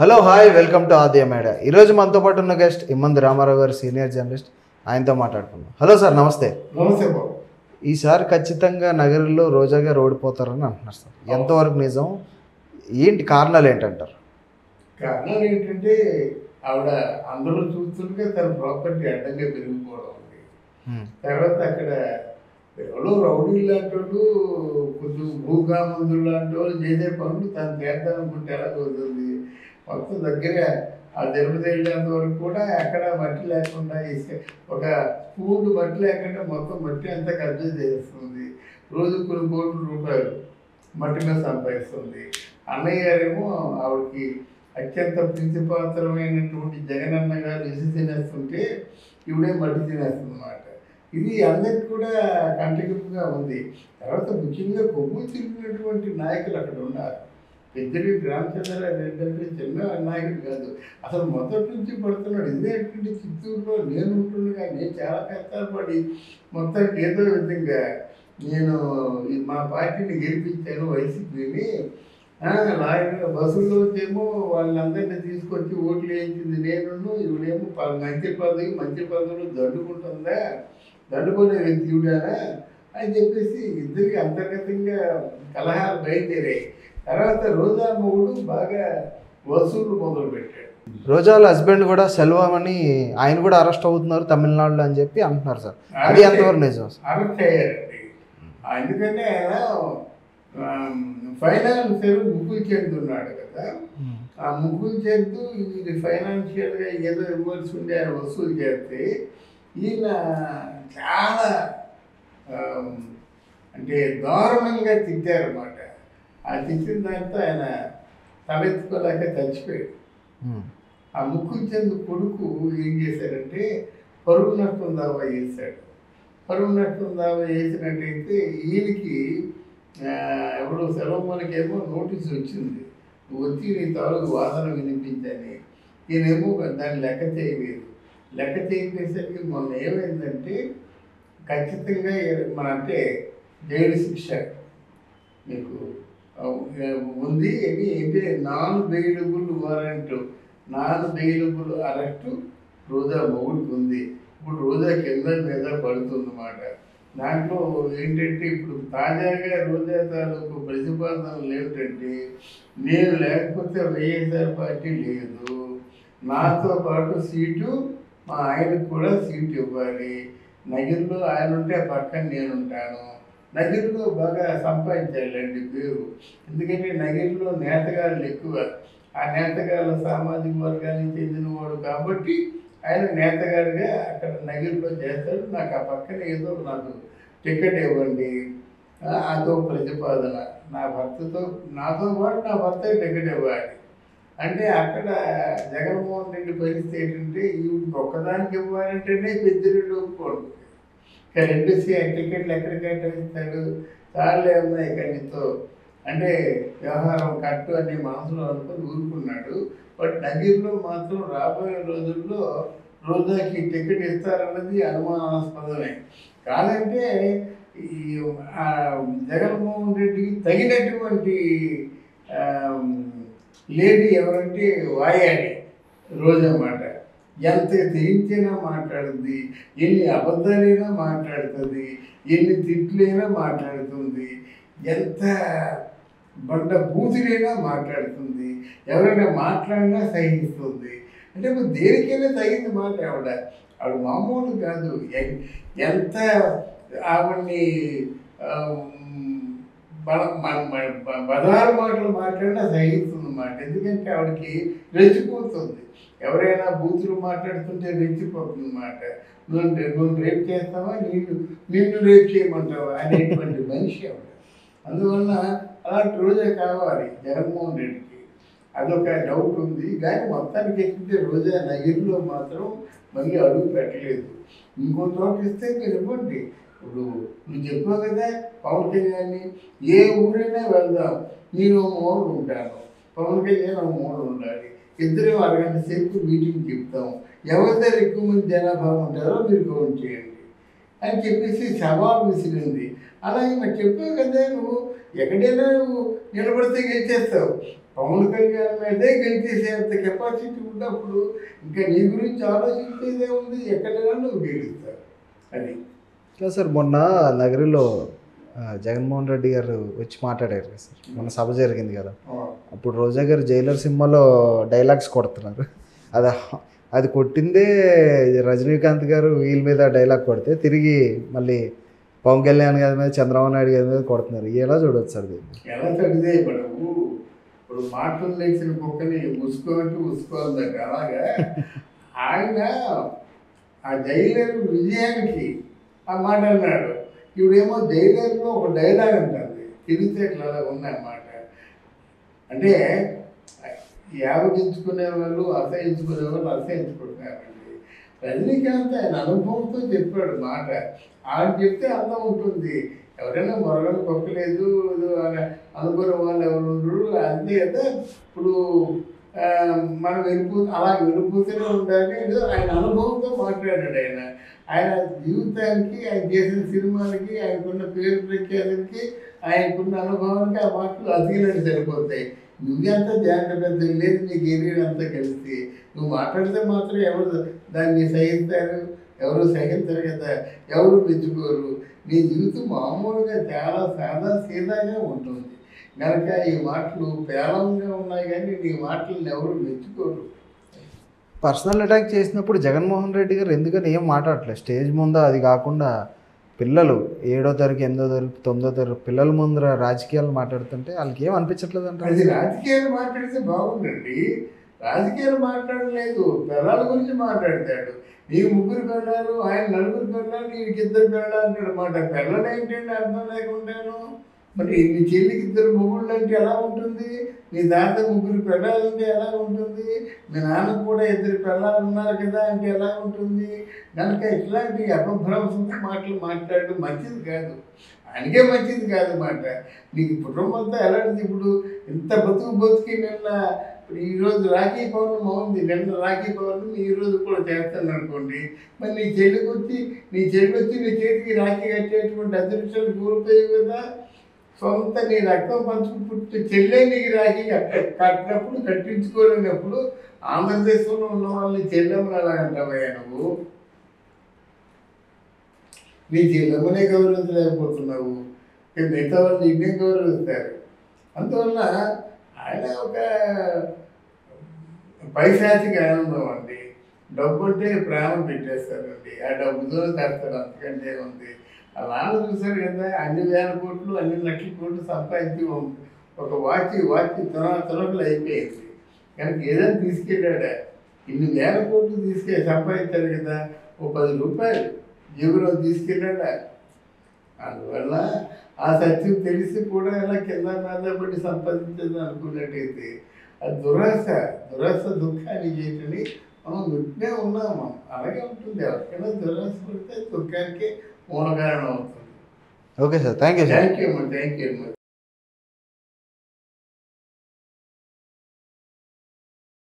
Hello hi welcome to ఆద్య మేడ. ఈరోజు మనతో పాటు ఉన్న గెస్ట్ ఇమ్మంది రామారావు గారు, సీనియర్ జర్నలిస్ట్. ఆయనతో మాట్లాడుకుందాం. హలో సార్, నమస్తే. నమస్తే బాబు. ఈసారి ఖచ్చితంగా నగరంలో రోజా గారు ఓడిపోతారని అంటున్నారు సార్. ఎంతవరకు నిజం, ఏంటి కారణాలు ఏంటంటారు? కారణాలు ఏంటంటే ఆవిడ అందరూ చూస్తుండగా తన ప్రాపర్టీ అడ్డంగా పెరిగిపోవడం ఉంది. తర్వాత అక్కడ ఎవరో రౌడీ లాంటి వాళ్ళు, కొంచెం భూగామందులు లాంటి వాళ్ళు చేసే పనులు తను చేద్దాం అనుకుంటే ఎలా కుదురుతుంది? మొత్తం దగ్గర ఆ తిరుపతి వెళ్ళేంత వరకు కూడా అక్కడ మట్టి లేకుండా ఒక స్పూన్ మట్టి లేకుండా మొత్తం మట్టి అంతా కబ్జా చేస్తుంది. రోజు కొన్ని కోట్ల రూపాయలు మట్టి మీద సంపాదిస్తుంది. అన్నయ్య గారేమో ఆవిడకి అత్యంత ప్రీతిపాత్రమైనటువంటి జగనన్న గారు ఇసి తినేస్తుంటే ఇవిడే మట్టి తినేస్తుంది అన్నమాట. ఇది అందరికి కూడా కంటగింపుగా ఉంది. తర్వాత ముఖ్యంగా కొమ్ము తిరిగినటువంటి నాయకులు అక్కడ ఉన్నారు. పెద్దిరెడ్డి రామచంద్రారెడ్డి అంటే చిన్న నాయకుడు కాదు, అసలు మొదటి నుంచి పడుతున్నాడు. ఇదేంటంటే చిత్తూరులో నేను ఉంటుండగా నేను చాలా కష్టపడి మొత్తానికి ఏదో విధంగా నేను మా పార్టీని గెలిపించాను, వైసీపీని. లాయర్ బస్సుల్లో ఏమో వాళ్ళందరినీ తీసుకొచ్చి ఓట్లు వేయించింది నేను. ఇవిడేమో మంచి పదవులు దండుకునే వ్యక్తి ఇవిడానా అని చెప్పేసి ఇద్దరికి అంతర్గతంగా కలహాలు బయలుదేరాయి. తర్వాత రోజా మొగుడు బాగా వసూలు మొదలుపెట్టాడు. రోజాల హస్బెండ్ కూడా సెల్వం అని, ఆయన కూడా అరెస్ట్ అవుతున్నారు తమిళనాడులో అని చెప్పి అంటున్నారు సార్. అది ఎంతవరకు నిజం? అరెస్ట్ అయ్యారండి. ఎందుకంటే ఆయన ఫైనాన్షియల్ ముగ్గులు చెందుతున్నాడు కదా. ఆ ముగ్గులు చెందు ఇది ఫైనాన్షియల్గా ఏదో ఇవ్వాల్సి ఉండే ఆయన వసూలు చేస్తే ఈయన చాలా అంటే దారుణంగా తిట్టారన్నమాట. ఆ తిట్టిన దాంతో ఆయన తలెత్తుకోలేక చచ్చిపోయాడు. ఆ ముగ్గులు చెందు కొడుకు ఏం చేశారంటే పరువు నష్టం దావా చేశాడు. పరువు నష్టం దావా చేసినట్టయితే ఈయనకి ఎవడో సెలవుమనకేమో నోటీసు వచ్చింది, వచ్చి నీ తాలూకు వాదన వినిపించని. ఈయనేమో దాన్ని లెక్క చేయలేదు. లెక్క చేయకపోయేసరికి మొన్న ఏమైందంటే ఖచ్చితంగా మన అంటే జైలు శిక్ష మీకు ఉంది. ఏంటి non bailable warrant, non bailable arrest Roja మొగుడికి ఉంది. ఇప్పుడు రోజా కింద మీద పడుతుందన్నమాట. దాంట్లో ఏంటంటే ఇప్పుడు తాజాగా రోజా తాలూకు ప్రతిపాదనలు ఏమిటంటే, నేను లేకపోతే వైఎస్ఆర్ పార్టీ లేదు, నాతో పాటు సీటు మా ఆయనకు కూడా సీటు ఇవ్వాలి, నగిరిలో ఆయన ఉంటే పక్కన నేనుంటాను. నగిరిలో బాగా సంపాదించాలండి పేరు. ఎందుకంటే నగిరిలో నేతగాళ్ళు ఎక్కువ. ఆ నేతగాళ్ళ సామాజిక వర్గానికి చెందినవాడు కాబట్టి ఆయన నేతగాడిగా అక్కడ నగిరిలో చేస్తాడు. నాకు ఆ పక్కన ఏదో నాకు టికెట్ ఇవ్వండి, అదో ప్రతిపాదన. నాతో పాటు నా భర్త టికెట్ ఇవ్వాలి అంటే అక్కడ జగన్మోహన్ రెడ్డి పరిస్థితి ఏంటంటే ఈవిడికి ఒక్కదానికి ఇవ్వాలంటేనే పెద్దిరెడ్డి ఒప్పుకోండి. ఇక రెండు టికెట్లు ఎక్కడ కేటాయిస్తాడు? చాలే ఉన్నాయి కనీతో అంటే వ్యవహారం కట్టు అని మనసులో అనుకుని ఊరుకున్నాడు. బట్ నగిరిలో మాత్రం రాబోయే రోజుల్లో రోజాకి టికెట్ ఇస్తారన్నది అనుమానాస్పదమే. కాదంటే ఈ జగన్మోహన్ రెడ్డికి తగినటువంటి లేడీ ఎవరంటే వాయాడి రోజన్నమాట. ఎంత తెగించైనా మాట్లాడుతుంది, ఎన్ని అబద్ధాలైనా మాట్లాడుతుంది, ఎన్ని తిట్లైనా మాట్లాడుతుంది, ఎంత బండ బూతులైనా మాట్లాడుతుంది, ఎవరైనా మాట్లాడినా సహిస్తుంది. అంటే దేనికైనా తగింది మాట ఆవిడ మామూలు కాదు. ఎంత ఆవిడ్ని బదారు మాటలు మాట్లాడినా సహిస్తుంది అన్నమాట. ఎందుకంటే ఆవిడకి రెచ్చిపోతుంది. ఎవరైనా బూతులు మాట్లాడుతుంటే రెచ్చిపోతుంది అన్నమాట. నువ్వు రేపు చేస్తావా, నిన్ను రేపు చేయమంటావా అనేటువంటి మనిషి ఆవిడ. అందువల్ల అలాంటి రోజే కావాలి జగన్మోహన్ రెడ్డికి. అదొక డౌట్ ఉంది. కానీ మొత్తానికి ఏంటంటే రోజా నగిరిలో మాత్రం మళ్ళీ అడుగు పెట్టలేదు. ఇంకో చోట ఇస్తే మీరు ఇవ్వండి. ఇప్పుడు నువ్వు చెప్పావు కదా పవన్ కళ్యాణ్ని, ఏ ఊరైనా వెళ్దాం, నేను మూడు ఉంటాను, పవన్ కళ్యాణ్ ఒక మూడు ఉండాలి, ఇద్దరు అరగంట సేపు మీటింగ్ చెప్తాం, ఎవరి దగ్గర ఎక్కువ మంది జనాభా ఉంటారో మీరు కౌంట్ చేయండి అని చెప్పేసి సవాల్ విసిరింది. అలాగే మరి చెప్పావు కదా నువ్వు ఎక్కడైనా నువ్వు నిలబడితే గెలిచేస్తావు. పవన్ కళ్యాణ్ మీదే గెలిచేసేంత కెపాసిటీ ఉన్నప్పుడు ఇంకా నీ గురించి ఆలోచించేదే ఉంది, ఎక్కడైనా నువ్వు గెలుస్తావు. అది సార్ మొన్న నగరిలో జగన్మోహన్ రెడ్డి గారు వచ్చి మాట్లాడారు కదా సార్, మొన్న సభ జరిగింది కదా, అప్పుడు రోజా గారు జైలర్ సినిమాలో డైలాగ్స్ కొడుతున్నారు. అది అది కొట్టిందే రజనీకాంత్ గారు వీళ్ళ మీద డైలాగ్ కొడితే తిరిగి మళ్ళీ పవన్ కళ్యాణ్ గారి మీద చంద్రబాబు నాయుడు గారి మీద కొడుతున్నారు. ఎలా చూడవచ్చు సార్ దీన్ని? ఎలా చదివే మనము ఇప్పుడు మాటలు లేచిన కుక్కని ఉసుకోమంటూ ఉసుకోవాలంటే అలాగా ఆయన ఆ జైలర్ విజయానికి ఆ మాట అన్నాడు. ఇప్పుడేమో జైలర్లో ఒక డైలాగ్ అంటుంది, తెలివితేటలు అలా ఉన్నాయన్నమాట. అంటే యావగించుకునే వాళ్ళు అసహించుకునే వాళ్ళు అసహించుకుంటున్నారండి. రజనీకాంత్ ఆయన అనుభవంతో చెప్పాడు మాట. ఆయన చెప్తే అర్థం ఉంటుంది. ఎవరైనా మొరగలు కొక్కలేదు అనుకునే వాళ్ళు ఎవరు ఉండరు, అంతే కదా. ఇప్పుడు మనం అలా వెళ్ళిపోతూనే ఉండాలి. ఆయన అనుభవంతో మాట్లాడాడు. ఆయన జీవితానికి, ఆయన చేసిన సినిమాలకి, ఆయనకున్న పేరు ప్రఖ్యాతులకి, ఆయనకున్న అనుభవానికి ఆ మాటలు అతికినట్టు సరిపోతాయి. నువ్వెంత జాగ్రత్త లేదు, నీ కెరీర్ అంతా కలిసి నువ్వు మాట్లాడితే మాత్రం ఎవరు దాన్ని సహిస్తారు? ఎవరు సహించరు కదా, ఎవరు మెచ్చుకోరు. నీ జీవితం మామూలుగా చాలా సాదా సీదాగా ఉంటుంది కనుక ఈ మాటలు పేలంగా ఉన్నాయి, కానీ నీ మాటలను ఎవరు మెచ్చుకోరు. పర్సనల్ అటాక్ చేసినప్పుడు జగన్మోహన్ రెడ్డి గారు ఎందుకని ఏం మాట్లాడట్లేదు స్టేజ్ ముందు? అది కాకుండా పిల్లలు 7వ తరగతి, 8వ తరగతి, 9వ తరగతి పిల్లల ముందర రాజకీయాలు మాట్లాడుతుంటే వాళ్ళకి ఏం అనిపించట్లేదు అంటే? అది రాజకీయాలు మాట్లాడితే బాగుందండి. రాజకీయాలు మాట్లాడలేదు, పిల్లల గురించి మాట్లాడతాడు. నీకు 3 పిల్లలు, ఆయన 4 పిల్లలు, నీకు 2 పిల్లలు అంటాడు మాట. పిల్లలు ఏంటంటే అర్థం లేకుండాను. మరి నీ చెల్లికి 2 మొగుళ్ళు అంటే ఎలా ఉంటుంది? నీ దాంతో 3 పిల్లలు అంటే ఎలా ఉంటుంది? మీ నాన్నకు కూడా 2 పిల్లలు ఉన్నారు కదా అంటే ఎలా ఉంటుంది? కనుక ఇట్లాంటి అపభ్రంశంతో మాటలు మాట్లాడడం మంచిది కాదు, ఆయనకే మంచిది కాదు మాట. నీకు కుటుంబంతో ఎలాంటిది? ఇప్పుడు ఇంత బతుకి నిన్న ఇప్పుడు ఈరోజు రాఖీ పౌర్ణమి ఉంది, నిన్న రాఖీ పౌర్ణమి, ఈరోజు కూడా చేస్తాను అనుకోండి. మరి నీ చెల్లి వచ్చి నీ చేతికి రాఖీ కట్టేటువంటి అదృష్టాలు కోల్పోయావు కదా. సొంత నీ రక్తం పంచుకు పుట్టి చెల్లె నీకు రాఖీ కట్టినప్పుడు, కట్టించుకోలేనప్పుడు ఆంధ్రదేశంలో ఉన్న వాళ్ళని చెల్లెమ్మని అలా అంటావయ్యా నువ్వు? నీ చెల్లెమ్మనే గౌరవించలేకపోతున్నావు, మిగతా వాళ్ళు ఇన్నే గౌరవిస్తారు. అందువల్ల ఆయన ఒక పైశాచిక ఆనందం అండి. డబ్బు అంటే ప్రాణం పెట్టేస్తారండి, ఆ డబ్బుతో తెస్తారు, అంతకంటే ఉంది. ఆ నాన్న చూశారు కదా, అన్ని వేల కోట్లు, అన్ని లక్షల కోట్లు సంపాదించి ఒక వాచి తొనకలు అయిపోయింది. కనుక ఏదైనా తీసుకెళ్ళాడా? ఇన్ని వేల కోట్లు సంపాదించాడు కదా, ఓ 10 రూపాయలు జేబులో తీసుకెళ్ళాడా? అందువల్ల ఆ సత్యం తెలిసి కూడా ఇలా కింద మీద పడి సంపాదించదు అనుకున్నట్టయితే అది దురాశ దుఃఖాన్ని చేయటని మనం వింటూనే ఉన్నాము. అలాగే ఉంటుంది. ఎవరికైనా దురాశ పడితే దుఃఖానికి మూల కారణం అవుతుంది. Okay sir, thank you. Thank you అమ్మా.